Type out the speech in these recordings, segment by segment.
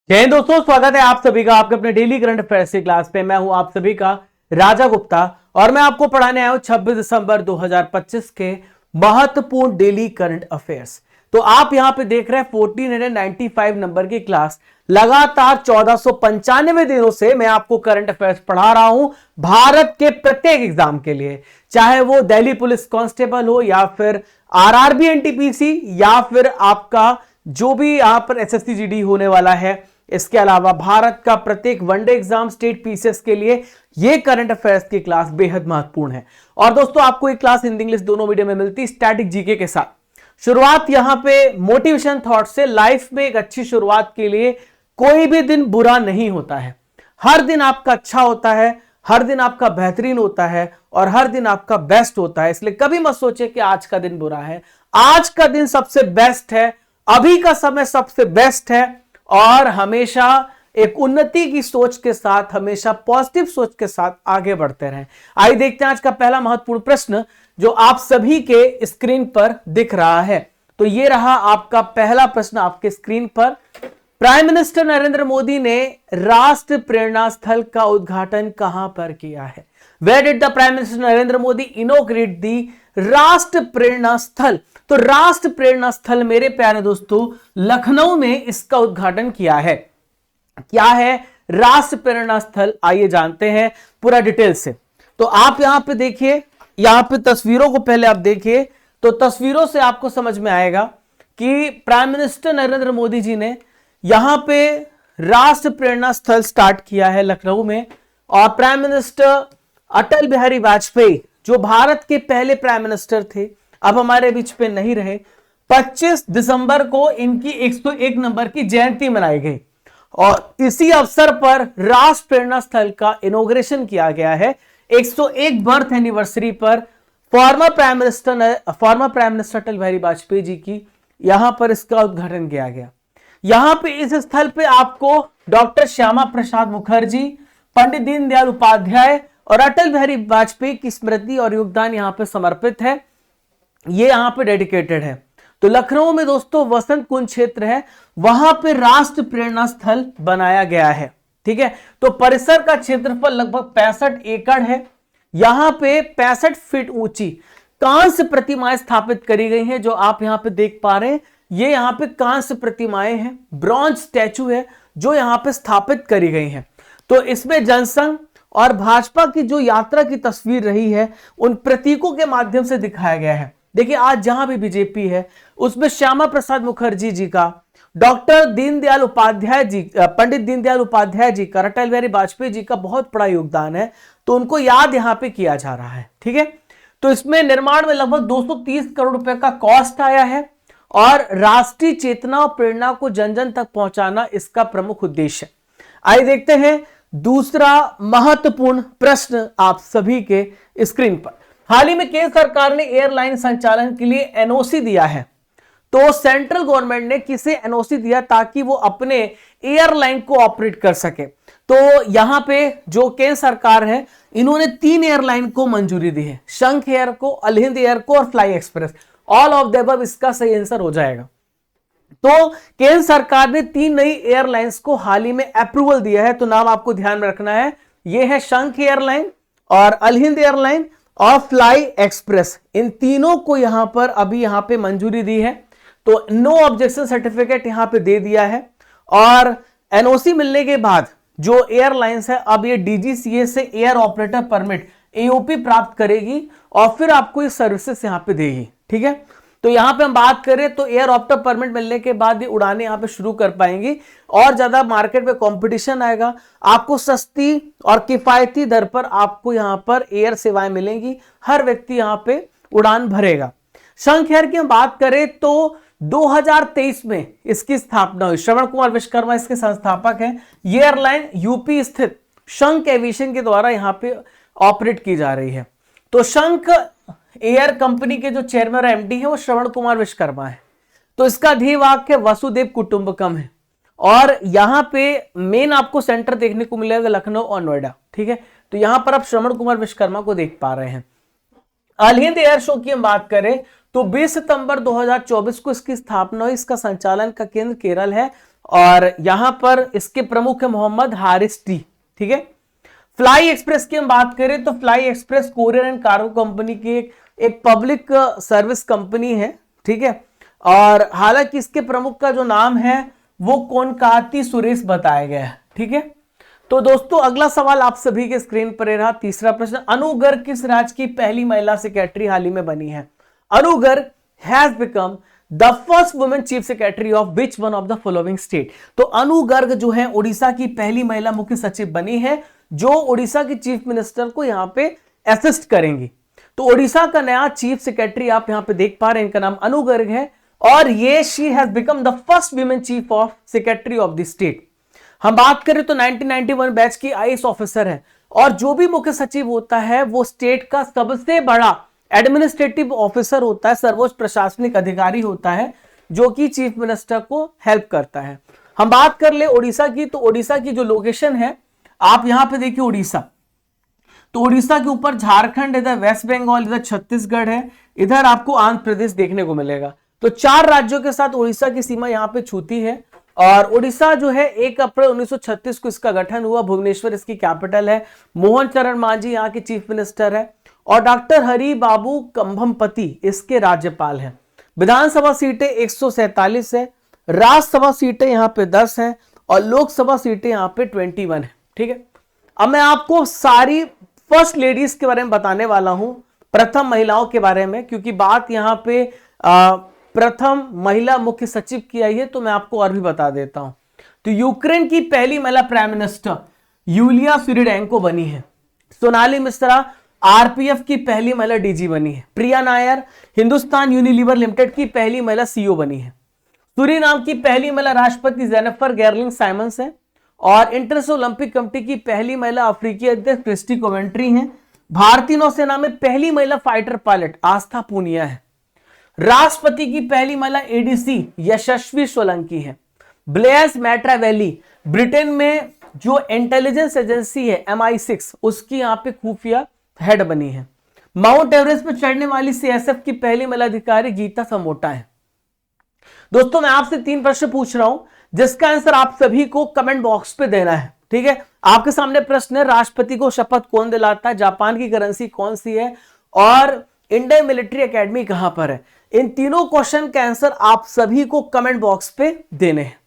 जय हिंद दोस्तों, स्वागत है आप सभी का आपके अपने डेली करंट अफेयर्स की क्लास पे। मैं हूं आप सभी का राजा गुप्ता और मैं आपको पढ़ाने आया हूं 26 दिसंबर 2025 के महत्वपूर्ण डेली करंट अफेयर्स। तो आप यहां पे देख रहे हैं 1495 नंबर की क्लास। लगातार 1495 दिनों से मैं आपको करंट अफेयर्स पढ़ा रहा हूं भारत के प्रत्येक एग्जाम के लिए, चाहे वो दिल्ली पुलिस कांस्टेबल हो या फिर आरआरबी एनटीपीसी या फिर आपका जो भी यहां पर एसएससी जीडी होने वाला है। इसके अलावा भारत का प्रत्येक वनडे एग्जाम, स्टेट पीसीएस के लिए यह करंट अफेयर्स की क्लास बेहद महत्वपूर्ण है। और दोस्तों, आपको एक क्लास हिंदी इंग्लिश दोनों मीडियम में मिलती है स्टैटिक जीके के साथ। शुरुआत यहां पे मोटिवेशन थॉट से। लाइफ में एक अच्छी शुरुआत के लिए कोई भी दिन बुरा नहीं होता है, हर दिन आपका अच्छा होता है, हर दिन आपका बेहतरीन होता है और हर दिन आपका बेस्ट होता है। इसलिए कभी मत सोचे कि आज का दिन बुरा है, आज का दिन सबसे बेस्ट है, अभी का समय सबसे बेस्ट है। और हमेशा एक उन्नति की सोच के साथ, हमेशा पॉजिटिव सोच के साथ आगे बढ़ते रहें। आइए देखते हैं आज का पहला महत्वपूर्ण प्रश्न जो आप सभी के स्क्रीन पर दिख रहा है। तो ये रहा आपका पहला प्रश्न आपके स्क्रीन पर। प्राइम मिनिस्टर नरेंद्र मोदी ने राष्ट्र प्रेरणा स्थल का उद्घाटन कहां पर किया है? Where did the prime minister Narendra Modi inaugurate the Rashtra Prerna स्थल? तो राष्ट्र प्रेरणा स्थल मेरे प्यारे दोस्तों लखनऊ में इसका उद्घाटन किया है। क्या है राष्ट्र प्रेरणा स्थल? आइए जानते हैं पूरा डिटेल से। तो आप यहां पे देखिए, यहां पे तस्वीरों को पहले आप देखिए, तो तस्वीरों से आपको समझ में आएगा कि प्राइम मिनिस्टर नरेंद्र मोदी जी ने यहां पे राष्ट्र प्रेरणा स्थल स्टार्ट किया है लखनऊ में। और प्राइम मिनिस्टर अटल बिहारी वाजपेयी जो भारत के पहले प्राइम मिनिस्टर थे, अब हमारे बीच पे नहीं रहे, 25 दिसंबर को इनकी 101 नंबर की जयंती मनाई गई और इसी अवसर पर राष्ट्र प्रेरणा स्थल का इनॉग्रेशन किया गया है। 101 बर्थ एनिवर्सरी पर former prime minister Atal Bihari Vajpayee ji की यहां पर इसका उद्घाटन किया गया। यहां पे इस स्थल पे आपको डॉक्टर श्यामा प्रसाद मुखर्जी, पंडित दीनदयाल उपाध्याय और अटल बिहारी वाजपेयी की स्मृति और योगदान यहां पे समर्पित है, ये यहां पे डेडिकेटेड है। तो लखनऊ में दोस्तों वसंत कुंज क्षेत्र है, वहां पे राष्ट्र प्रेरणा स्थल बनाया गया है। ठीक है, तो परिसर का क्षेत्रफल लगभग 65 एकड़ है। यहां पे 65 फीट ऊंची कांस्य प्रतिमाएं स्थापित करी गई हैं, जो आप यहां पे देख पा रहे हैं। ये यहां पे कांस्य प्रतिमाएं हैं, ब्रॉन्ज स्टैचू है जो यहां पे स्थापित करी गई हैं। तो इसमें जनसंघ और भाजपा की जो यात्रा की तस्वीर रही है उन प्रतीकों के माध्यम से दिखाया गया है। देखिए, आज जहां भी बीजेपी है उसमें श्यामा प्रसाद मुखर्जी जी का, डॉक्टर दीनदयाल उपाध्याय जी, पंडित दीनदयाल उपाध्याय जी का, अटल बिहारी वाजपेयी जी का बहुत बड़ा योगदान है, तो उनको याद यहां पे किया जा रहा है। ठीक है, तो इसमें निर्माण में लगभग 230 करोड़ रुपए का कॉस्ट आया है और राष्ट्रीय चेतना और प्रेरणा को जन जन तक पहुंचाना इसका प्रमुख उद्देश्य है। आइए देखते हैं दूसरा महत्वपूर्ण प्रश्न आप सभी के स्क्रीन पर। हाल ही में केंद्र सरकार ने एयरलाइन संचालन के लिए एनओसी दिया है। तो सेंट्रल गवर्नमेंट ने किसे एनओसी दिया ताकि वो अपने एयरलाइन को ऑपरेट कर सके? तो यहां पे जो केंद्र सरकार है इन्होंने 3 एयरलाइन को मंजूरी दी है, शंख एयर को, अल हिंद एयर को और fly express. All of the above इसका सही आंसर हो जाएगा। तो केंद्र सरकार ने 3 नई एयरलाइंस को हाल ही में अप्रूवल दिया है, तो नाम आपको ध्यान में रखना है। यह है शंख एयरलाइन और अल हिंद एयरलाइन और फ्लाई एक्सप्रेस। इन तीनों को यहां पर अभी यहां पे मंजूरी दी है, तो नो ऑब्जेक्शन सर्टिफिकेट यहां पे दे दिया है। और एनओसी मिलने के बाद जो एयरलाइंस है अब ये डीजीसीए से एयर ऑपरेटर परमिट एओपी प्राप्त करेगी और फिर आपको ये सर्विसेज यहां पे देगी। ठीक है, तो यहां पे हम बात करें तो एयर ऑपरेटर परमिट मिलने के बाद ये उड़ाने यहां पे शुरू कर पाएंगी और ज्यादा मार्केट में कंपटीशन आएगा, आपको सस्ती और किफायती दर पर आपको यहां पर एयर सेवाएं मिलेंगी, हर व्यक्ति यहां पे उड़ान भरेगा। शंख एयर की हम बात करें तो 2023 में इसकी स्थापना हुई। श्रवण कुमार विश्वकर्मा इसके संस्थापक हैं। ये एयरलाइन यूपी स्थित शंख एविएशन के द्वारा यहां पे ऑपरेट की जा रही है। तो शंख एयर कंपनी के जो चेयरमैन और एमडी है वो श्रवण कुमार विश्वकर्मा है। तो इसका ध्येयवाक्य वसुदेव कुटुंबकम है और यहां पे मेन आपको सेंटर देखने को मिलेगा लखनऊ और नोएडा। ठीक है, तो यहां पर आप श्रवण कुमार विश्वकर्मा को देख पा रहे हैं। अल हिंद एयर शो की हम बात करें तो 20 सितंबर 2024 को इसकी स्थापना हुई। इसका संचालन का केंद्र केरल है और यहां पर इसके प्रमुख है मोहम्मद हारिस टी। ठीक है। फ्लाई एक्सप्रेस की हम बात करें तो fly express courier and cargo company की एक पब्लिक सर्विस कंपनी है। ठीक है। और हालांकि इसके प्रमुख का जो नाम है वो कोनकाती सुरेश बताया गया है। ठीक है। तो दोस्तों अगला सवाल आप सभी के स्क्रीन पर रहा। तीसरा प्रश्न, अनु गर्ग किस राज्य की पहली महिला सेक्रेटरी हाल ही में बनी है? Anu Garg has become the first women chief secretary of which one of the following state? तो अनु गर्ग जो है उड़ीसा की पहली महिला मुख्य सचिव बनी है, जो उड़ीसा की चीफ मिनिस्टर को यहां पे असिस्ट करेंगी। तो उड़ीसा का नया चीफ सेक्रेटरी आप यहां पे देख पा रहे हैं, इनका नाम अनु गर्ग है और ये she has become the first women chief of secretary of the state. हम बात करें तो 1991 बैच की आईएएस ऑफिसर है और जो भी मुख्य सचिव होता है वो स्टेट का सबसे बड़ा एडमिनिस्ट्रेटिव ऑफिसर होता है, सर्वोच्च प्रशासनिक अधिकारी होता है जो कि चीफ मिनिस्टर को हेल्प करता है। हम बात कर ले उड़ीसा की, तो उड़ीसा की जो लोकेशन है आप यहां पे देखिए उड़ीसा, तो उड़ीसा के ऊपर झारखंड, इधर वेस्ट बंगाल, इधर छत्तीसगढ़ है, इधर आपको आंध्र प्रदेश देखने को मिलेगा। तो 4 राज्यों के साथ उड़ीसा की सीमा यहां पे छूती है और उड़ीसा जो है 1 अप्रैल 1936 को इसका गठन हुआ। भुवनेश्वर इसकी कैपिटल है। मोहन चरण मांझी यहाँ के चीफ मिनिस्टर है और डॉक्टर हरि बाबू कंभमपति इसके राज्यपाल हैं। विधानसभा सीटें 147 है, राज्यसभा सीटें यहाँ पे 10 हैं और लोकसभा सीटें यहाँ पे 21 है। ठीक है। अब मैं आपको सारी फर्स्ट लेडीज के बारे में बताने वाला हूं, प्रथम महिलाओं के बारे में, क्योंकि बात यहां पे प्रथम महिला मुख्य सचिव की आई है, तो मैं आपको और भी बता देता हूं। तो यूक्रेन की पहली महिला प्राइम मिनिस्टर यूलिया स्विरिडेंको बनी है। सोनाली मिश्रा आरपीएफ की पहली महिला डीजी बनी है। प्रिया नायर हिंदुस्तान यूनिलीवर लिमिटेड की पहली महिला सीईओ बनी है। सूरीनाम की पहली महिला राष्ट्रपति जेनिफर गेरलिंग साइमंस है और इंटरनेशनल ओलंपिक कमेटी की पहली महिला अफ्रीकी अध्यक्ष क्रिस्टी कोवेंट्री हैं। भारतीय नौसेना में पहली महिला फाइटर पायलट आस्था पूनिया है। राष्ट्रपति की पहली महिला एडीसी यशस्वी सोलंकी है। ब्लेस मैट्रावेली ब्रिटेन में जो इंटेलिजेंस एजेंसी है MI6 उसकी यहां पे खुफिया हेड बनी है। माउंट एवरेस्ट पर चढ़ने वाली सीएसएफ की पहली महिला अधिकारी गीता समोटा है। दोस्तों मैं आपसे 3 प्रश्न पूछ रहा हूं जिसका आंसर आप सभी को कमेंट बॉक्स पे देना है। ठीक है। आपके सामने प्रश्न है, राष्ट्रपति को शपथ कौन दिलाता है, जापान की करेंसी कौन सी है और इंडियन मिलिट्री एकेडमी कहां पर है? इन तीनों क्वेश्चन का आंसर आप सभी को कमेंट बॉक्स पे देने हैं।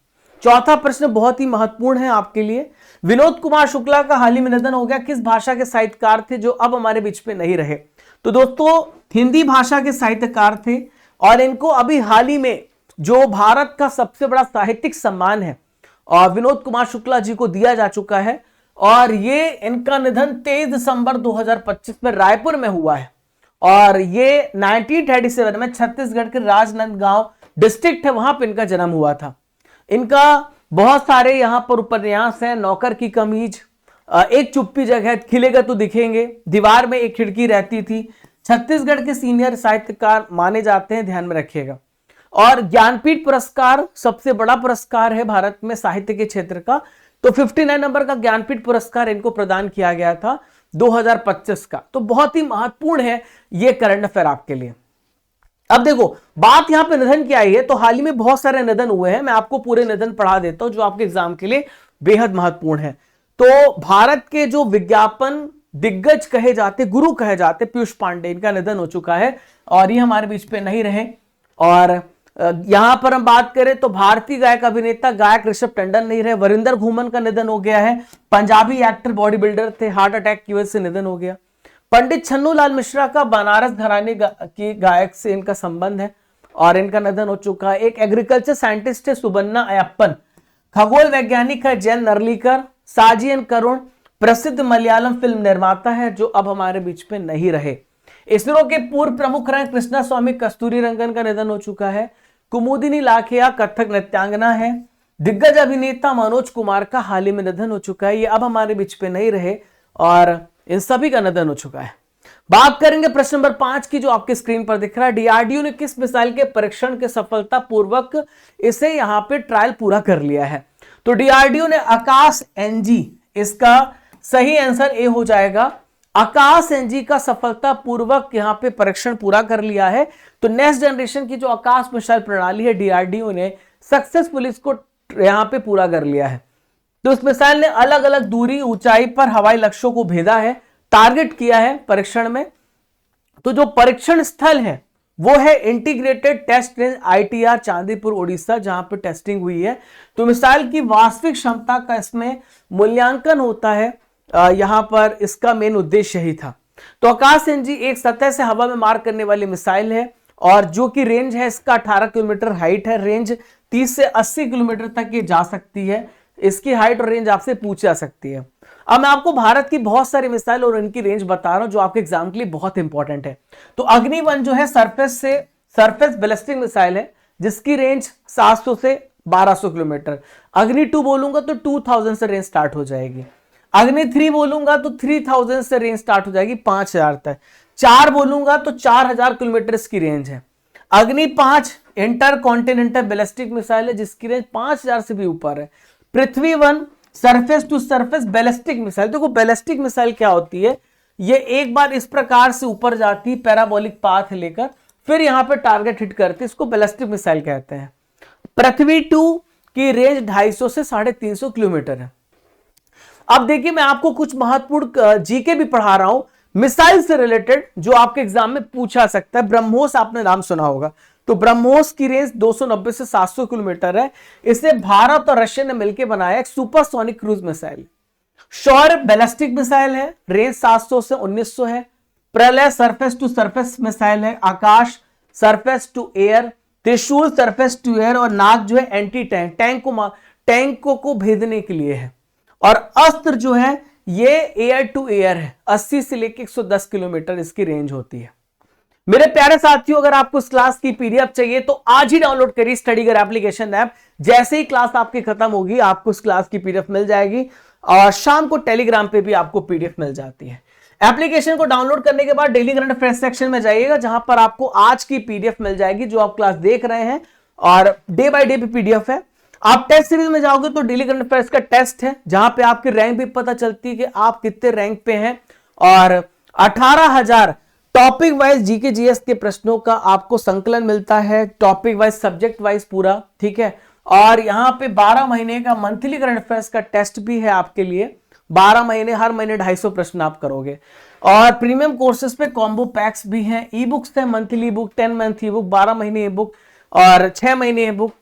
चौथा प्रश्न बहुत ही महत्वपूर्ण है आपके लिए। विनोद कुमार शुक्ला का हाल ही में निधन हो गया। किस भाषा के साहित्यकार थे जो अब हमारे बीच में नहीं रहे? तो दोस्तों हिंदी भाषा के साहित्यकार थे और इनको अभी हाल ही में जो भारत का सबसे बड़ा साहित्यिक सम्मान है और विनोद कुमार शुक्ला जी को दिया जा चुका है और ये इनका निधन 23 दिसंबर 2025 में रायपुर में हुआ है और ये 1937 में छत्तीसगढ़ के राजनांदगांव डिस्ट्रिक्ट है, वहां पर इनका जन्म हुआ था। इनका बहुत सारे यहां पर उपन्यास हैं, नौकर की कमीज, एक चुप्पी जगह, खिलेगा तो दिखेंगे, दीवार में एक खिड़की रहती थी। छत्तीसगढ़ के सीनियर साहित्यकार माने जाते हैं, ध्यान में रखिएगा। और ज्ञानपीठ पुरस्कार सबसे बड़ा पुरस्कार है भारत में साहित्य के क्षेत्र का, तो 59 नंबर का ज्ञानपीठ पुरस्कार इनको प्रदान किया गया था 2025 का। तो बहुत ही महत्वपूर्ण है ये करंट अफेयर आपके लिए। अब देखो बात यहां पे निधन की आई है, तो हाल ही में बहुत सारे निधन हुए हैं। मैं आपको पूरे निधन पढ़ा देता हूं जो आपके एग्जाम के लिए बेहद महत्वपूर्ण है। तो भारत के जो विज्ञापन दिग्गज कहे जाते, गुरु कहे जाते, पीयूष पांडे, इनका निधन हो चुका है और ये हमारे बीच पे नहीं रहे। और यहां पर हम बात करें तो भारतीय गायक अभिनेता गायक ऋषभ टंडन नहीं रहे। वरिंदर घूमन का निधन हो गया है। पंजाबी एक्टर बॉडी बिल्डर थे, हार्ट अटैक की वजह से निधन हो गया। पंडित छन्नू लाल मिश्रा का बनारस घराने की गायक से इनका संबंध है और इनका निधन हो चुका है। एक एग्रीकल्चर साइंटिस्ट है सुबन्ना अयप्पन। खगोल वैज्ञानिक है जैन नरलीकर। साजी एन करुण प्रसिद्ध मलयालम फिल्म निर्माता है जो अब हमारे बीच में नहीं रहे। इसरो के पूर्व प्रमुख रहे कृष्णा स्वामी कस्तूरी रंगन का निधन हो चुका है। कुमुदिनी लाखिया कथक नृत्यांगना है। दिग्गज अभिनेता मनोज कुमार का हाल ही में निधन हो चुका है, ये अब हमारे बीच पे नहीं रहे और इन सभी का निधन हो चुका है। बात करेंगे प्रश्न नंबर 5 की जो आपके स्क्रीन पर दिख रहा है। डीआरडीओ ने किस मिसाइल के परीक्षण के सफलता पूर्वक इसे यहां पे ट्रायल पूरा कर लिया है? तो डीआरडीओ ने आकाश एनजी, इसका सही आंसर ए हो जाएगा। आकाश एनजी का सफलता पूर्वक यहां पे परीक्षण पूरा कर लिया है। तो नेक्स्ट जनरेशन की जो आकाश मिसाइल प्रणाली है डीआरडीओ ने सक्सेसफुली इसको यहां पे पूरा कर लिया है। तो उस मिसाइल ने अलग अलग दूरी ऊंचाई पर हवाई लक्ष्यों को भेदा है, टारगेट किया है परीक्षण में। तो जो परीक्षण स्थल है वो है integrated test range ITR Chandipur Orissa, जहां पे टेस्टिंग हुई है। तो मिसाइल की वास्तविक क्षमता का इसमें मूल्यांकन होता है, यहां पर इसका मेन उद्देश्य यही था। तो आकाश NG एक सतह से हवा में मार करने वाली मिसाइल है, और जो कि रेंज है इसका 18 किलोमीटर हाइट है, रेंज 30 से 80 किलोमीटर तक ये जा सकती है। इसकी हाइट और रेंज आपसे पूछ जा सकती है। अब मैं आपको भारत की बहुत सारी मिसाइल और इनकी रेंज बता रहा हूं जो आपके एग्जाम के लिए बहुत इंपॉर्टेंट है। तो अग्नि-1 जो है सरफेस बैलिस्टिक मिसाइल है, जिसकी रेंज 700 से 1200 किलोमीटर। अग्नि-2 बोलूंगा तो 2000 से रेंज स्टार्ट हो जाएगी। अग्नि-3 बोलूंगा तो 3000 से रेंज स्टार्ट हो जाएगी 5000 तक। 4 बोलूंगा तो 4000 किलोमीटर इसकी रेंज है। Agni five intercontinental ballistic missile है, जिसकी रेंज 5000 से भी ऊपर है। Prithvi one surface to surface ballistic missile. देखो बैलिस्टिक मिसाइल क्या होती है, ये एक बार इस प्रकार से ऊपर जाती है पैराबोलिक पाथ लेकर, फिर यहां पे टारगेट हिट करती है, इसको बैलिस्टिक मिसाइल कहते हैं। पृथ्वी-2 की रेंज 250 से 350 किलोमीटर है। अब देखिए मैं आपको कुछ महत्वपूर्ण जीके भी पढ़ा रहा हूं मिसाइल से रिलेटेड, जो आपके एग्जाम में पूछा सकता है। ब्रह्मोस आपने नाम सुना होगा, तो ब्रह्मोस की रेंज 290 से 700 किलोमीटर है। इसे भारत और रशिया ने मिलकर बनाया एक सुपरसोनिक क्रूज मिसाइल। शौर्य बैलिस्टिक मिसाइल है, रेंज 700 से 1900 है। प्रलय सरफेस टू सरफेस मिसाइल है। आकाश सरफेस टू एयर। त्रिशूल सरफेस टू एयर। और नाग जो है एंटी टैंक को भेदने के लिए है। और अस्त्र जो है ये एयर टू एयर है, 80 से लेकर 110 किलोमीटर इसकी रेंज होती है। मेरे प्यारे साथियों, अगर आपको इस क्लास की PDF चाहिए तो आज ही डाउनलोड करिए स्टडीगर एप्लीकेशन ऐप। जैसे ही क्लास आपकी खत्म होगी आपको इस क्लास की PDF मिल जाएगी, और शाम को टेलीग्राम पे भी आपको PDF मिल जाती है। एप्लीकेशन को डाउनलोड करने के बाद डेली करंट अफेयर्स सेक्शन में जाइएगा, जहां पर आपको आज की PDF मिल जाएगी जो आप क्लास देख रहे हैं, और डे बाय डे पे PDF है। आप टेस्ट सीरीज में जाओगे तो डेली करंट अफेयर्स का टेस्ट है, जहां पे आपकी रैंक भी पता चलती है कि आप कितने रैंक पे हैं, और 18,000 टॉपिक वाइज जीके जीएस के प्रश्नों का आपको संकलन मिलता है, टॉपिक वाइज सब्जेक्ट वाइज पूरा, ठीक है। और यहां पे 12 महीने का मंथली करंट अफेयर्स का टेस्ट भी है आपके लिए। 12 महीने, हर महीने 250 प्रश्न आप करोगे। और प्रीमियम कोर्सेज पे कॉम्बो पैक्स भी हैं, ई बुक्स है, मंथली बुक, 10 मंथ ई बुक, 12 महीने ई बुक और 6 महीने ई बुक।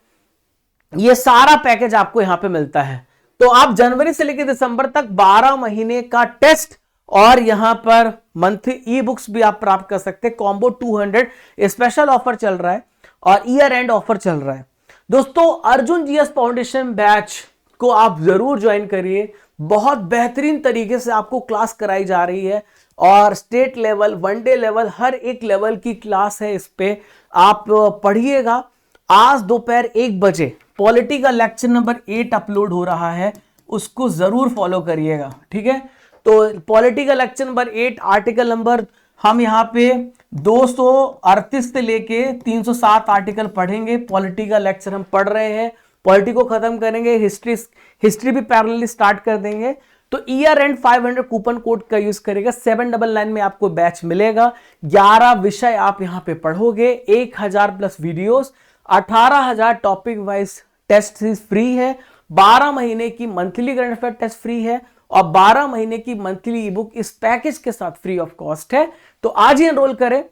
ये सारा पैकेज आपको यहां पे मिलता है। तो आप जनवरी से लेकर दिसंबर तक 12 महीने का टेस्ट और यहां पर मंथली ई बुक्स भी आप प्राप्त कर सकते हैं। कॉम्बो 200 स्पेशल ऑफर चल रहा है और ईयर एंड ऑफर चल रहा है। दोस्तों अर्जुन जीएस फाउंडेशन बैच को आप जरूर ज्वाइन करिए। बहुत बेहतरीन तरीके से आपको क्लास कराई जा रही है, और स्टेट लेवल, वनडे लेवल, हर एक लेवल की क्लास है। इस पे आप पढ़िएगा। आज दोपहर 1 बजे पॉलिटी का लेक्चर नंबर 8 अपलोड हो रहा है, उसको जरूर फॉलो करिएगा, ठीक है। तो पॉलिटी का लेक्चर नंबर 8 आर्टिकल नंबर हम यहाँ पे 238 से लेके 307 आर्टिकल पढ़ेंगे। पॉलिटी का लेक्चर हम पढ़ रहे हैं, पॉलिटी को खत्म करेंगे, हिस्ट्री भी पैरेलली स्टार्ट कर देंगे। तो ईयर एंड 500 कूपन कोड का यूज करेगा। 799 में आपको बैच मिलेगा। 11 विषय आप यहाँ पे पढ़ोगे, 1000 plus videos, 18,000 topic wise test series free है, 12 महीने की monthly current affair test free है, और 12 महीने की मंथली ई बुक इस पैकेज के साथ फ्री ऑफ कॉस्ट है। तो आज ही एनरोल करें।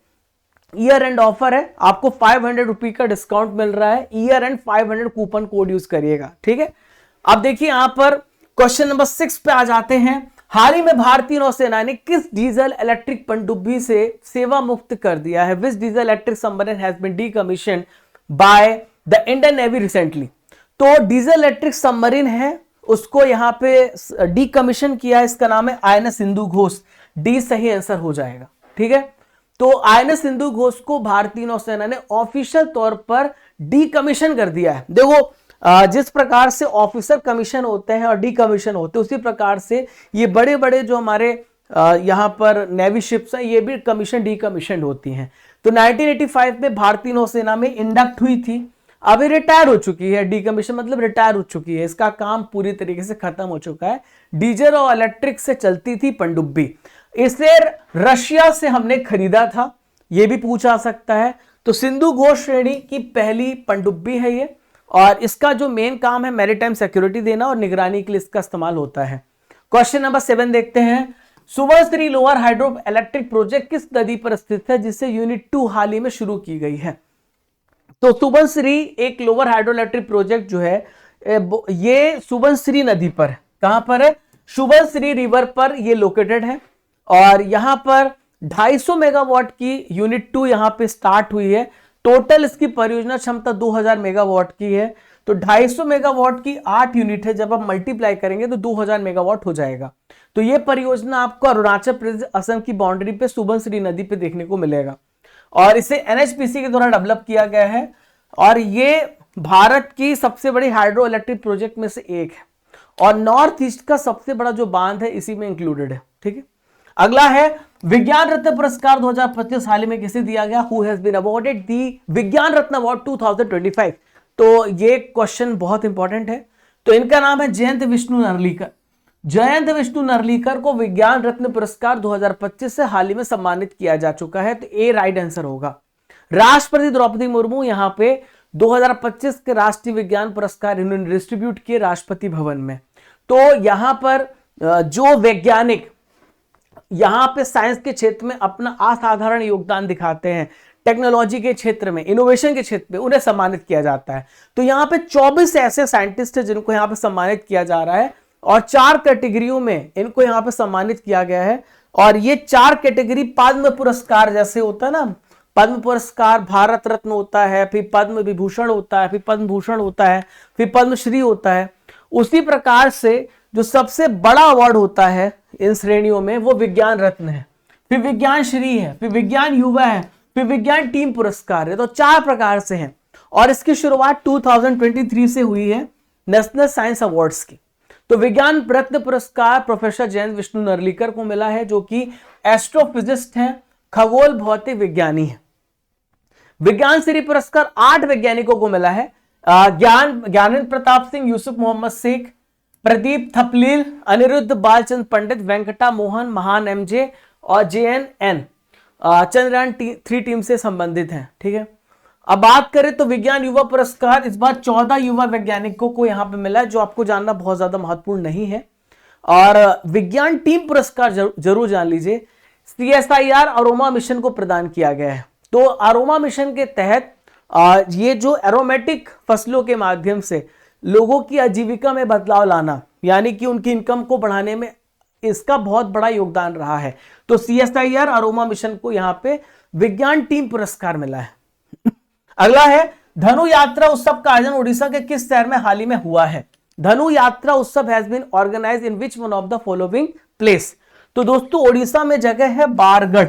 ईयर एंड ऑफर है, आपको 500 रुपए का डिस्काउंट मिल रहा है। Year end 500 coupon code use करिएगा, ठीक है। अब देखिए यहां पर क्वेश्चन नंबर 6 पे आ जाते हैं। हाल ही में भारतीय नौसेना ने किस डीजल इलेक्ट्रिक पनडुब्बी से सेवा मुक्त कर दिया है? Which diesel electric submarine has been decommissioned by the Indian navy recently. तो डीजल इलेक्ट्रिक सबमरीन है, उसको यहां पे डीकमीशन किया है। इसका नाम है INS सिंधु घोष। डी सही आंसर हो जाएगा, ठीक है। तो INS सिंधु घोष को भारतीय नौसेना ने ऑफिशियल तौर पर डीकमीशन कर दिया है। देखो जिस प्रकार से ऑफिसर कमीशन होते हैं और डीकमीशन होते हैं, उसी प्रकार से ये बड़े बड़े जो हमारे यहां पर नेवी शिप्स हैं, ये भी कमीशन डीकमीशन होती हैं। तो 1985 में भारतीय नौसेना में इंडक्ट हुई थी, अभी रिटायर हो चुकी है। डीकमीशन मतलब रिटायर हो चुकी है, इसका काम पूरी तरीके से खत्म हो चुका है। डीजल और इलेक्ट्रिक से चलती थी पनडुब्बी, इसे रशिया से हमने खरीदा था, यह भी पूछा सकता है। तो सिंधु घोष श्रेणी की पहली पनडुब्बी है ये, और इसका जो मेन काम है मैरीटाइम सिक्योरिटी देना और निगरानी के लिए इसका इस्तेमाल होता है। क्वेश्चन नंबर 7 देखते हैं, Subansiri lower hydro electric project किस नदी पर स्थित है जिससे यूनिट 2 हाल ही में शुरू की गई है? तो सुबनसिरी एक लोअर हाइड्रो इलेक्ट्रिक प्रोजेक्ट जो है ये सुबनसिरी नदी पर है। कहां पर है? सुबनसिरी रिवर पर ये लोकेटेड है और यहां पर 250 मेगावाट की यूनिट 2 यहां पे स्टार्ट हुई है। टोटल इसकी परियोजना क्षमता 2000 मेगावाट की है। तो 250 मेगावाट की 8 यूनिट है, जब आप मल्टीप्लाई करेंगे तो 2000 मेगावाट हो जाएगा। तो ये परियोजना आपको अरुणाचल प्रदेश असम की बाउंड्री पे सुबनसिरी नदी पे देखने को मिलेगा और इसे एनएचपीसी के द्वारा डेवलप किया गया है और ये भारत की सबसे बड़ी हाइड्रो इलेक्ट्रिक प्रोजेक्ट में से एक है और नॉर्थ ईस्ट का सबसे बड़ा जो बांध है इसी में इंक्लूडेड है। ठीक है, अगला है विज्ञान रत्न पुरस्कार 2025 हाल ही में किसे दिया गया? हु हैज बीन अवॉर्डेड दी विज्ञान रत्न अवार्ड 2025? तो ये क्वेश्चन बहुत इंपॉर्टेंट है। तो इनका नाम है जयंत विष्णु नर्लिकर। जयंत विष्णु नर्लिकर को विज्ञान रत्न पुरस्कार 2025 से हाल ही में सम्मानित किया जा चुका है। तो ए राइट आंसर होगा। राष्ट्रपति द्रौपदी मुर्मू यहां पे 2025 के राष्ट्रीय विज्ञान पुरस्कार इन्होंने डिस्ट्रीब्यूट किए राष्ट्रपति भवन में। तो यहां पर जो वैज्ञानिक यहां पे साइंस के क्षेत्र में अपना असाधारण योगदान दिखाते हैं, टेक्नोलॉजी के क्षेत्र में, इनोवेशन के क्षेत्र में, उन्हें सम्मानित किया जाता है। तो यहां पे 24 ऐसे साइंटिस्ट हैं जिनको यहां पे सम्मानित किया जा रहा है और 4 कैटेगरियों में इनको यहां पे सम्मानित किया गया है। और ये 4 कैटेगरी पद्म पुरस्कार जैसे होता है ना, पद्म पुरस्कार, भारत रत्न होता है, फिर पद्म विभूषण होता है, फिर पद्म भूषण होता है, फिर पद्मश्री होता है। उसी प्रकार से जो सबसे बड़ा अवार्ड होता है इन श्रेणियों में वो विज्ञान रत्न है, फिर विज्ञान श्री है, फिर विज्ञान युवा है, फिर विज्ञान टीम पुरस्कार है। तो 4 प्रकार से हैं और इसकी शुरुआत 2023 से हुई है नेशनल साइंस अवार्ड्स की। तो विज्ञान रत्न पुरस्कार प्रोफेसर जयंत विष्णु नर्लिकर को मिला है जो कि एस्ट्रोफिजिस्ट हैं, खगोल भौतिक विज्ञानी है। विज्ञान श्री पुरस्कार 8 वैज्ञानिकों को मिला है। ज्ञानेंद्र प्रताप सिंह, यूसुफ मोहम्मद शेख, प्रदीप थपलील, अनिरुद्ध बालचंद पंडित, वेंकटा मोहन, महान एमजे और JNN चंद्रयान 3 टीम से संबंधित हैं। ठीक है, अब बात करें तो विज्ञान युवा पुरस्कार इस बार 14 युवा वैज्ञानिकों को यहां पे मिला है, जो आपको जानना बहुत ज्यादा महत्वपूर्ण नहीं है। और विज्ञान टीम पुरस्कार जरूर जान लीजिए, CSIR अरोमा मिशन को प्रदान किया गया है। तो अरोमा मिशन के तहत ये जो एरोमेटिक फसलों के माध्यम से लोगों की आजीविका में बदलाव लाना, यानी कि उनकी इनकम को बढ़ाने में इसका बहुत बड़ा योगदान रहा है। तो CSIR अरोमा मिशन को यहां पे विज्ञान टीम पुरस्कार मिला है। अगला है धनु यात्रा उत्सव का आयोजन उड़ीसा के किस शहर में हाल ही में हुआ है? धनु यात्रा उत्सव has been organized in which one of the following place? तो दोस्तों उड़ीसा में जगह है बारगढ़,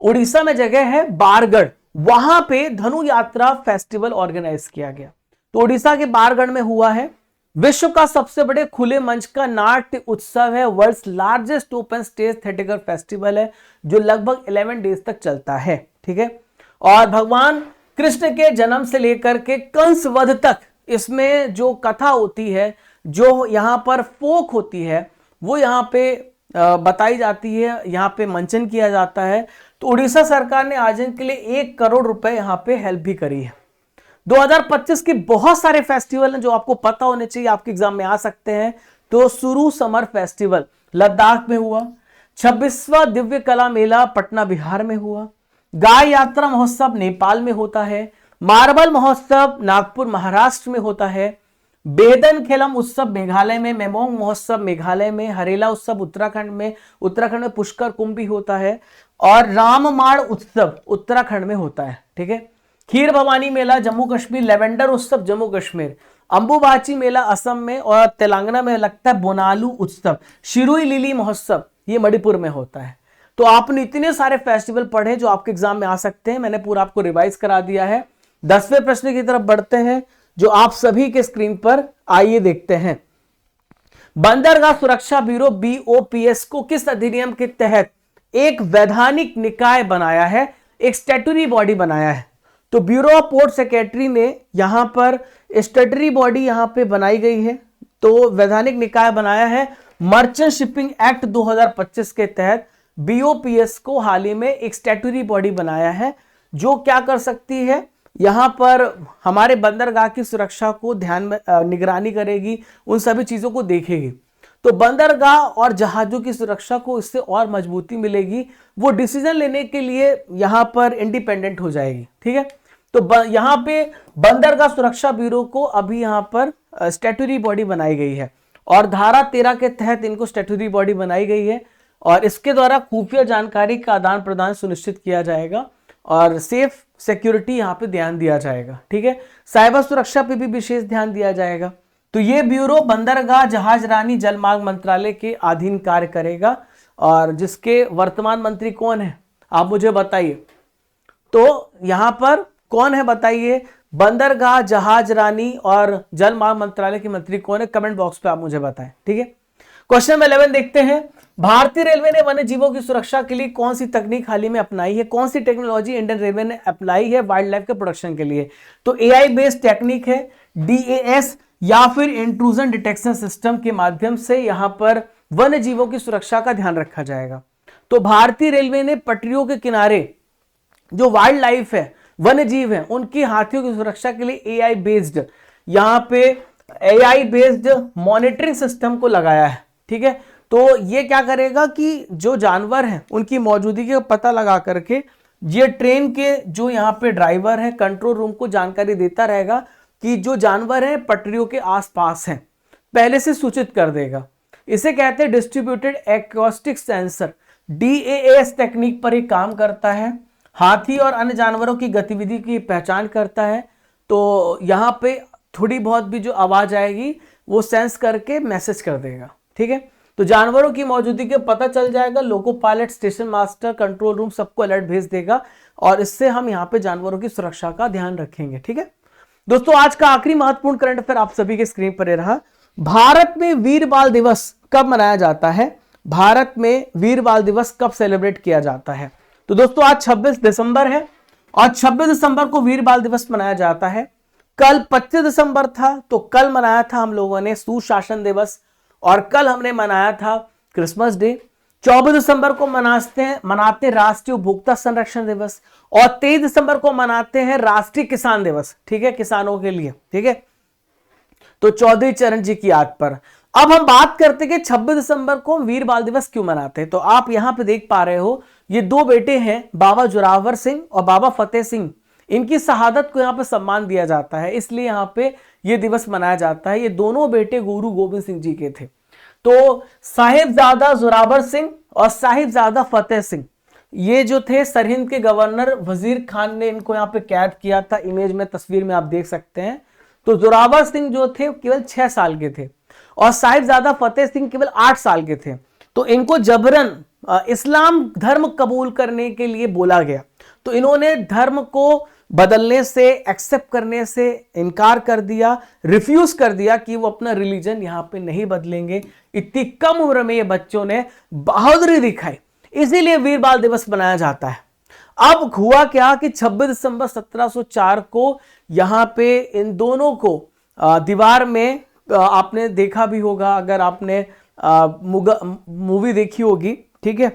उड़ीसा में जगह है बारगढ़, वहां पे धनु यात्रा फेस्टिवल ऑर्गेनाइज किया गया। तो उड़ीसा के बारगढ़ में हुआ है। विश्व का सबसे बड़े खुले मंच का नाट्य उत्सव है, world's largest open stage theatre festival है जो लगभग 11 डेज तक चलता है। ठीक है, और भगवान कृष्ण के जन्म से लेकर के कंस वध तक इसमें जो कथा होती है, जो यहाँ पर फोक होती है, वो यहाँ पे बताई जाती है, यहाँ पे मंचन किया जाता है। तो उड़ीसा सरकार ने आयोजन के लिए 1 करोड़ रुपए यहाँ पे हेल्प भी करी है। 2025 के बहुत सारे फेस्टिवल हैं जो आपको पता होने चाहिए, आपके एग्जाम में आ सकते हैं। तो सुरू समर फेस्टिवल लद्दाख में हुआ, 26वां दिव्य कला मेला पटना बिहार में हुआ, गाय यात्रा महोत्सव नेपाल में होता है, मार्बल महोत्सव नागपुर महाराष्ट्र में होता है, बेदन खेलम उत्सव मेघालय में, मेमोंग महोत्सव मेघालय में, हरेला उत्सव उत्तराखंड में पुष्कर कुंभ भी होता है और राममाण उत्सव उत्तराखंड में होता है। ठीक है, खीर भवानी मेला जम्मू कश्मीर, लेवेंडर उत्सव जम्मू कश्मीर, अंबुबाची मेला असम में और तेलंगाना में लगता है बोनालू उत्सव, शिरुई लिली महोत्सव ये मणिपुर में होता है। तो आपने इतने सारे फेस्टिवल पढ़े जो आपके एग्जाम में आ सकते हैं, मैंने पूरा आपको रिवाइज करा दिया है। 10वें प्रश्न की तरफ बढ़ते हैं जो आप सभी के स्क्रीन पर आइए देखते हैं। बंदरगाह सुरक्षा ब्यूरो BOPS को किस अधिनियम के तहत एक वैधानिक निकाय बनाया है, एक स्टैट्यूटरी बॉडी बनाया है? तो ब्यूरो ऑफ पोर्ट सेक्रेटरी ने यहां पर स्टैट्यूटरी बॉडी यहां पे बनाई गई है, तो वैधानिक निकाय बनाया है। मर्चेंट शिपिंग एक्ट 2025 के तहत BOPS को हाल ही में एक स्टैट्यूटरी बॉडी बनाया है जो क्या कर सकती है, यहाँ पर हमारे बंदरगाह की सुरक्षा को ध्यान में निगरानी करेगी, उन सभी चीजों को देखेगी। तो बंदरगाह और जहाजों की सुरक्षा को इससे और मजबूती मिलेगी, वो डिसीजन लेने के लिए यहाँ पर इंडिपेंडेंट हो जाएगी। ठीक है, तो यहाँ पे बंदरगाह सुरक्षा ब्यूरो को अभी यहाँ पर स्टैट्यूटरी बॉडी बनाई गई है और धारा 13 के तहत इनको स्टैट्यूटरी बॉडी बनाई गई है और इसके द्वारा खुफिया जानकारी का आदान प्रदान सुनिश्चित किया जाएगा और सेफ सिक्योरिटी यहाँ पे ध्यान दिया जाएगा। ठीक है, साइबर सुरक्षा पे भी विशेष ध्यान दिया जाएगा। तो ये ब्यूरो बंदरगाह जहाजरानी जलमार्ग मंत्रालय के अधीन कार्य करेगा और जिसके वर्तमान मंत्री कौन है आप मुझे बताइए। तो यहाँ पर कौन है बताइए, बंदरगाह जहाजरानी और जलमार्ग मंत्रालय के मंत्री कौन है, कमेंट बॉक्स पे आप मुझे बताएं। ठीक है, क्वेश्चन 11 देखते हैं। भारतीय रेलवे ने वन्य जीवों की सुरक्षा के लिए कौन सी तकनीक हाल ही में अपनाई है, कौन सी टेक्नोलॉजी इंडियन रेलवे ने अप्लाई है वाइल्ड लाइफ के प्रोडक्शन के लिए। तो एआई बेस्ड टेक्निक है, डीएएस या फिर इंट्रूजन डिटेक्शन सिस्टम के माध्यम से यहां पर वन्य जीवों की सुरक्षा का ध्यान रखा जाएगा। तो भारतीय रेलवे ने पटरियों के किनारे जो वाइल्ड लाइफ है, वन्य जीव है, उनकी हाथियों की सुरक्षा के लिए एआई बेस्ड यहां पे एआई बेस्ड मॉनिटरिंग सिस्टम को लगाया है। ठीक है, तो ये क्या करेगा कि जो जानवर हैं उनकी मौजूदगी का पता लगा करके ये ट्रेन के जो यहाँ पे ड्राइवर है कंट्रोल रूम को जानकारी देता रहेगा कि जो जानवर हैं पटरियों के आसपास हैं, पहले से सूचित कर देगा। इसे कहते हैं डिस्ट्रीब्यूटेड एक्वास्टिक सेंसर, डीएएस टेक्निक पर ही काम करता है। हाथी और अन्य जानवरों की गतिविधि की पहचान करता है। तो यहाँ पे थोड़ी बहुत भी जो आवाज आएगी वो सेंस करके मैसेज कर देगा। ठीक है, तो जानवरों की मौजूदगी का पता चल जाएगा, loco pilot, station master, control room सबको अलर्ट भेज देगा और इससे हम यहाँ पे जानवरों की सुरक्षा का ध्यान रखेंगे। ठीक है दोस्तों, आज का आखिरी महत्वपूर्ण करंट अफेयर आप सभी के स्क्रीन पर रहा। भारत में वीर बाल दिवस कब मनाया जाता है, भारत में वीर बाल दिवस कब सेलिब्रेट किया जाता है। तो दोस्तों आज 26 दिसंबर है और 26 दिसंबर को वीर बाल दिवस मनाया जाता है। कल 25 दिसंबर था, तो कल मनाया था हम लोगों ने सुशासन दिवस और कल हमने मनाया था क्रिसमस डे। 24 दिसंबर को मनाते राष्ट्रीय उपभोक्ता संरक्षण दिवस और 23 दिसंबर को मनाते हैं राष्ट्रीय किसान दिवस। ठीक है, किसानों के लिए। ठीक है, तो चौधरी चरण जी की याद पर। अब हम बात करते हैं कि 26 दिसंबर को वीर बाल दिवस क्यों मनाते हैं। तो आप यहां पे देख पा रहे हो, ये दो बेटे हैं, बाबा जोरावर सिंह और बाबा फतेह सिंह। इनकी शहादत को यहाँ पे सम्मान दिया जाता है, इसलिए यहाँ पे ये दिवस मनाया जाता है। ये दोनों बेटे गुरु गोविंद सिंह जी के थे। तो साहिबजादा जोरावर सिंह और साहिबजादा फतेह सिंह ये जो थे सरहिंद के गवर्नर वजीर खान ने इनको यहाँ पे कैद किया था। इमेज में तस्वीर में आप देख सकते हैं। तो जोरावर सिंह जो थे केवल 6 साल के थे और साहिबजादा फतेह सिंह केवल 8 साल के थे। तो इनको जबरन इस्लाम धर्म कबूल करने के लिए बोला गया, तो इन्होंने धर्म को बदलने से, एक्सेप्ट करने से इनकार कर दिया, रिफ्यूज कर दिया कि वो अपना रिलीजन यहाँ पे नहीं बदलेंगे। इतनी कम उम्र में ये बच्चों ने बहादुरी दिखाई, इसीलिए वीर बाल दिवस मनाया जाता है। अब हुआ क्या कि 26 दिसंबर 1704 को यहाँ पे इन दोनों को दीवार में, आपने देखा भी होगा अगर आपने मूवी देखी होगी। ठीक है,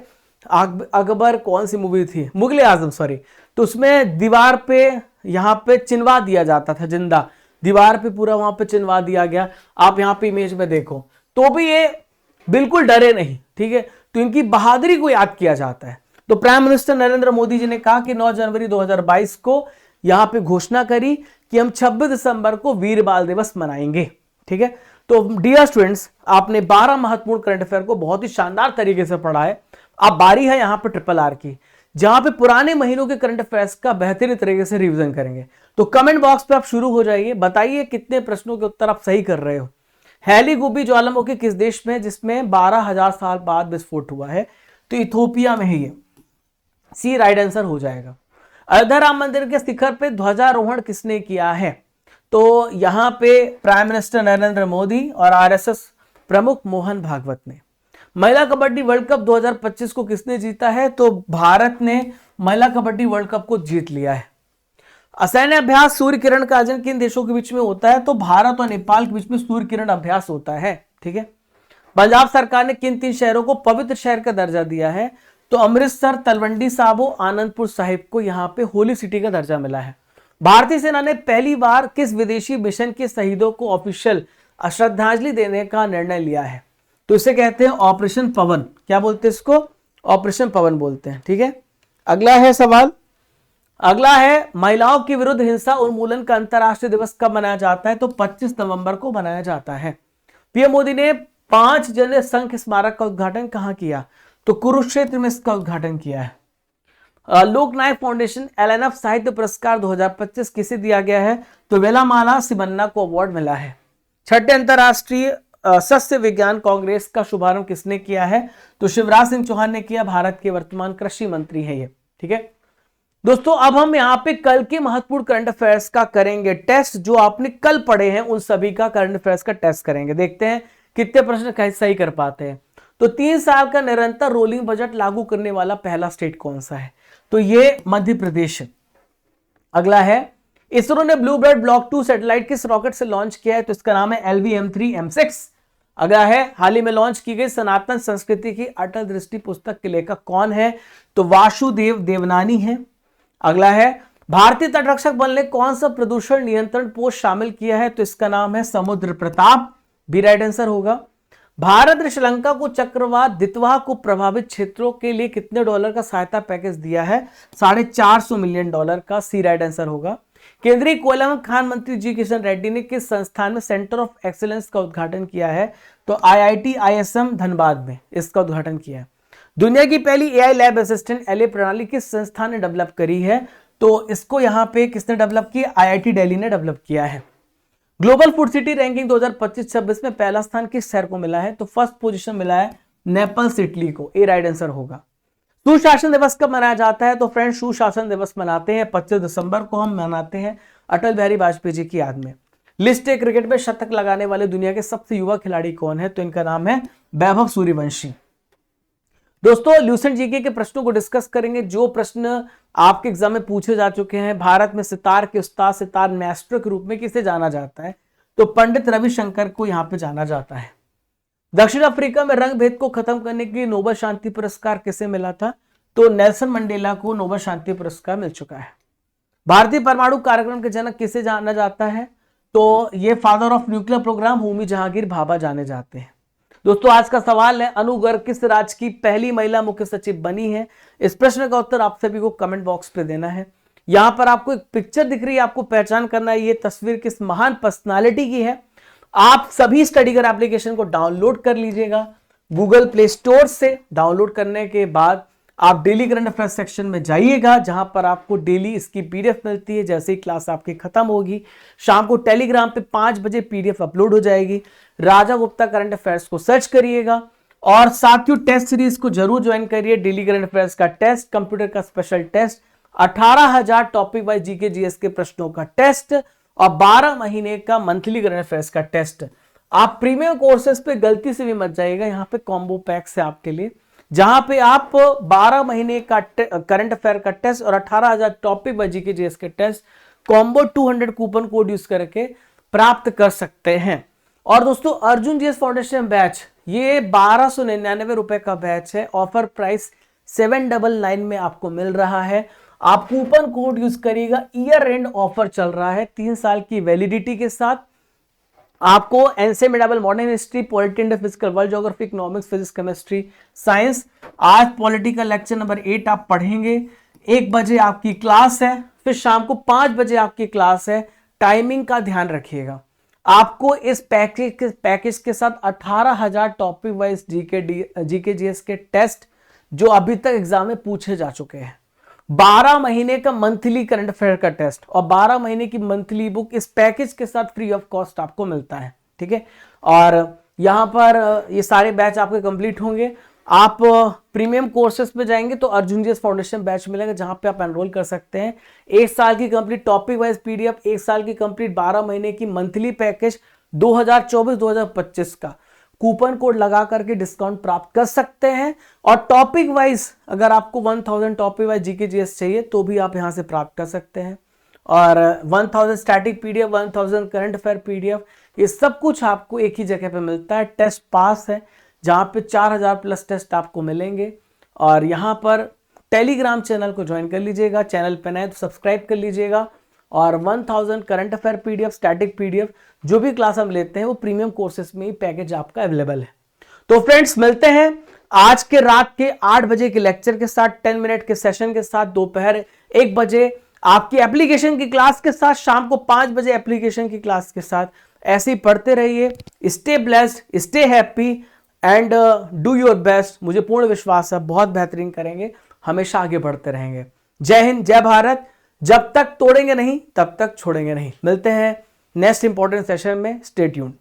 अकबर कौन सी मूवी थी, मुगले आजम, सॉरी। तो उसमें दीवार पे यहाँ पे चिनवा दिया जाता था, जिंदा दीवार पे पूरा वहां पे चिनवा दिया गया। आप यहाँ पे इमेज में देखो, तो भी ये बिल्कुल डरे नहीं। ठीक है, तो इनकी बहादुरी को याद किया जाता है। तो प्राइम मिनिस्टर नरेंद्र मोदी जी ने कहा कि 9 जनवरी 2022 को यहाँ पे घोषणा करी कि हम 26 दिसंबर को वीर बाल दिवस मनाएंगे। ठीक है, तो डियर स्टूडेंट्स, आपने 12 महत्वपूर्ण करंट अफेयर को बहुत ही शानदार तरीके से पढ़ा है। अब बारी है यहाँ पे ट्रिपल आर की, जहां पे पुराने महीनों के करंट अफेयर्स का बेहतरीन तरीके से रिवीजन करेंगे। तो कमेंट बॉक्स पे आप शुरू हो जाइए, बताइए कितने प्रश्नों के उत्तर आप सही कर रहे हो। हेलीगुबी ज्वालामुखी किस देश में, जिसमें 12,000 साल बाद विस्फोट हुआ है। तो इथोपिया में ही है, सी राइट आंसर हो जाएगा। अयोध्या राम मंदिर के शिखर पे ध्वजारोहण किसने किया है। तो यहां पे प्राइम मिनिस्टर नरेंद्र मोदी और आरएसएस प्रमुख मोहन भागवत ने। महिला कबड्डी वर्ल्ड कप 2025 को किसने जीता है। तो भारत ने महिला कबड्डी वर्ल्ड कप को जीत लिया है। असैन्य अभ्यास सूर्य किरण का आयोजन किन देशों के बीच में होता है। तो भारत और नेपाल के बीच में सूर्य किरण अभ्यास होता है। ठीक है, पंजाब सरकार ने किन 3 शहरों को पवित्र शहर का दर्जा दिया है। तो अमृतसर, तलवंडी साबो, आनंदपुर साहिब को यहाँ पे होली सिटी का दर्जा मिला है। भारतीय सेना ने पहली बार किस विदेशी मिशन के शहीदों को ऑफिशियल श्रद्धांजलि देने का निर्णय लिया है? तो इसे कहते हैं ऑपरेशन पवन। क्या बोलते हैं इसको? ऑपरेशन पवन बोलते हैं। ठीक है, अगला है सवाल। अगला है महिलाओं के विरुद्ध हिंसा उन्मूलन का अंतर्राष्ट्रीय दिवस कब मनाया जाता है? तो 25 नवंबर को मनाया जाता है। पीएम मोदी ने 5 जन संघ स्मारक का उद्घाटन कहां किया? तो कुरुक्षेत्र में इसका उद्घाटन किया है। लोकनायक फाउंडेशन एलएनएफ साहित्य पुरस्कार 2025 किसे दिया गया है? तो वेलामाला सिमन्ना को अवार्ड मिला है। छठे अंतरराष्ट्रीय सस्य विज्ञान कांग्रेस का शुभारंभ किसने किया है? तो शिवराज सिंह चौहान ने किया। भारत के वर्तमान कृषि मंत्री हैं ये। ठीक है दोस्तों, अब हम यहाँ पे कल के महत्वपूर्ण करंट अफेयर्स का करेंगे टेस्ट। जो आपने कल पढ़े हैं उन सभी का करंट अफेयर्स का टेस्ट करेंगे। देखते हैं कितने प्रश्न सही कर पाते हैं। तो 3 साल का निरंतर रोलिंग बजट लागू करने वाला पहला स्टेट कौन सा है? तो ये मध्य प्रदेश है। अगला है, इसरो ने ब्लूबर्ड ब्लॉक 2 सैटेलाइट किस रॉकेट से लॉन्च किया है? तो इसका नाम है LVM-3M6। अगला है, हाल ही में लॉन्च की गई सनातन संस्कृति की अटल दृष्टि पुस्तक के लेखक कौन है? तो वासुदेव देवनानी है। अगला है, भारतीय तटरक्षक बल ने कौन सा प्रदूषण नियंत्रण पोस्ट शामिल किया है? तो इसका नाम है समुद्र प्रताप। बी राइट आंसर होगा। भारत ने श्रीलंका को चक्रवात दितवा को प्रभावित क्षेत्रों के लिए कितने डॉलर का सहायता पैकेज दिया है? $450 मिलियन का। सी राइट आंसर होगा। केंद्रीय कोयला एवं खान मंत्री जी किशन रेड्डी ने किस संस्थान में सेंटर ऑफ एक्सीलेंस का उद्घाटन किया है? तो IIT ISM धनबाद में इसका उद्घाटन किया है। दुनिया की पहली AI लैब असिस्टेंट LA प्रणाली किस संस्थान ने डेवलप करी है? तो इसको यहां पे किसने डेवलप किया? IIT दिल्ली ने डेवलप किया है। ग्लोबल फूड सिटी रैंकिंग 2025-26 में पहला स्थान किस शहर को मिला है? तो फर्स्ट पोजीशन मिला है नेपल्स इटली को। ए राइट आंसर होगा। सुशासन दिवस कब मनाया जाता है? तो फ्रेंड्स, सुशासन दिवस मनाते हैं 25 दिसंबर को हम मनाते हैं अटल बिहारी वाजपेयी जी की याद में। लिस्ट ए क्रिकेट में शतक लगाने वाले दुनिया के सबसे युवा खिलाड़ी कौन है? तो इनका नाम है वैभव सूर्यवंशी। दोस्तों, ल्यूसेंट जीके के प्रश्नों को डिस्कस करेंगे। जो प्रश्न आपके एग्जाम में पूछे जा चुके हैं। भारत में सितार के उस्ताद, सितार मैस्ट्रो के रूप में किसे जाना जाता है? तो पंडित रविशंकर को यहां पे जाना जाता है। दक्षिण अफ्रीका में रंग भेद को खत्म करने के लिए नोबेल शांति पुरस्कार किसे मिला था? तो नेल्सन मंडेला को नोबेल शांति पुरस्कार मिल चुका है। भारतीय परमाणु कार्यक्रम के जनक किसे जाना जाता है? तो ये father of nuclear program Homi Jehangir Bhabha जाने जाते हैं। दोस्तों, आज का सवाल है, अनु गर्ग किस राज्य की पहली महिला मुख्य सचिव बनी है? इस प्रश्न का उत्तर आप सभी को कमेंट बॉक्स पे देना है। यहां पर आपको एक पिक्चर दिख रही है, आपको पहचान करना है ये तस्वीर किस महान पर्सनालिटी की है। आप सभी स्टडीगर एप्लीकेशन को डाउनलोड कर लीजिएगा गूगल प्ले स्टोर से। डाउनलोड करने के बाद आप डेली करंट अफेयर सेक्शन में जाइएगा, जहां पर आपको डेली इसकी PDF मिलती है। जैसे ही क्लास आपकी खत्म होगी, शाम को टेलीग्राम पे 5 बजे PDF अपलोड हो जाएगी। राजा गुप्ता करंट अफेयर्स को सर्च करिएगा और साथियों टेस्ट सीरीज को जरूर ज्वाइन करिए। डेली करंट अफेयर्स का टेस्ट, कंप्यूटर का special test, 18,000 topic wise GK GS के प्रश्नों का टेस्ट और 12 महीने का मंथली करंट अफेयर्स का टेस्ट। आप प्रीमियम कोर्सेज पे गलती से भी मत जाइएगा। यहाँ पे कॉम्बो पैक्स है आपके लिए, जहां पे आप 12 महीने का करंट अफेयर का टेस्ट और 18,000 टॉपिक वाइज जीके जीएस के test combo 200 coupon code use करके प्राप्त कर सकते हैं। और दोस्तों, अर्जुन जीएस फाउंडेशन बैच ये 1299 रुपए का बैच है। ऑफर प्राइस 799 में आपको मिल रहा है। आप कूपन कोड यूज करिएगा। ईयर एंड ऑफर चल रहा है 3 साल की वैलिडिटी के साथ। आपको NCERT modern history, polity and physical, world geography, economics, physics, chemistry, science. आज पॉलिटिकल लेक्चर नंबर 8 आप पढ़ेंगे। 1 बजे आपकी क्लास है, फिर शाम को 5 बजे आपकी क्लास है। टाइमिंग का ध्यान रखिएगा। आपको इस पैकेज के साथ 18,000 टॉपिक वाइज जीके जीएस के टेस्ट जो अभी तक एग्जाम में पूछे जा चुके हैं, 12 महीने का मंथली करंट अफेयर का टेस्ट और 12 महीने की मंथली बुक इस पैकेज के साथ फ्री ऑफ कॉस्ट आपको मिलता है। ठीक है, और यहां पर ये सारे बैच आपके कंप्लीट होंगे। आप प्रीमियम कोर्सेज पे जाएंगे तो अर्जुन जीएस फाउंडेशन बैच मिलेगा, जहां पे आप एनरोल कर सकते हैं। 1 साल की कंप्लीट टॉपिक वाइज PDF, 1 साल की कंप्लीट 12 महीने की मंथली पैकेज 2024-2025 का कूपन कोड लगा करके डिस्काउंट प्राप्त कर सकते हैं। और टॉपिक वाइज अगर आपको 1000 टॉपिक वाइज जीके जीएस चाहिए तो भी आप यहां से प्राप्त कर सकते हैं। और 1000 static PDF, 1000 current affair PDF, ये सब कुछ आपको एक ही जगह पे मिलता है। टेस्ट पास है, जहां पे 4000 प्लस टेस्ट आपको मिलेंगे। और यहां पर टेलीग्राम चैनल को ज्वाइन कर लीजिएगा। चैनल पे नए तो सब्सक्राइब कर लीजिएगा। और 1000 current affair PDF, static PDF, जो भी क्लास हम लेते हैं वो प्रीमियम कोर्सेज में ही पैकेज आपका अवेलेबल है। तो फ्रेंड्स मिलते हैं आज के रात के 8 बजे के लेक्चर के साथ, 10 मिनट के सेशन के साथ, दोपहर 1 बजे आपकी एप्लीकेशन की क्लास के साथ, शाम को 5 बजे एप्लीकेशन की क्लास के साथ। ऐसे ही पढ़ते रहिए। Stay blessed, stay happy and do your best. मुझे पूर्ण विश्वास है बहुत बेहतरीन करेंगे, हमेशा आगे बढ़ते रहेंगे। जय हिंद, जय भारत। जब तक तोड़ेंगे नहीं तब तक छोड़ेंगे नहीं। मिलते हैं नेक्स्ट इंपॉर्टेंट सेशन में। Stay tuned.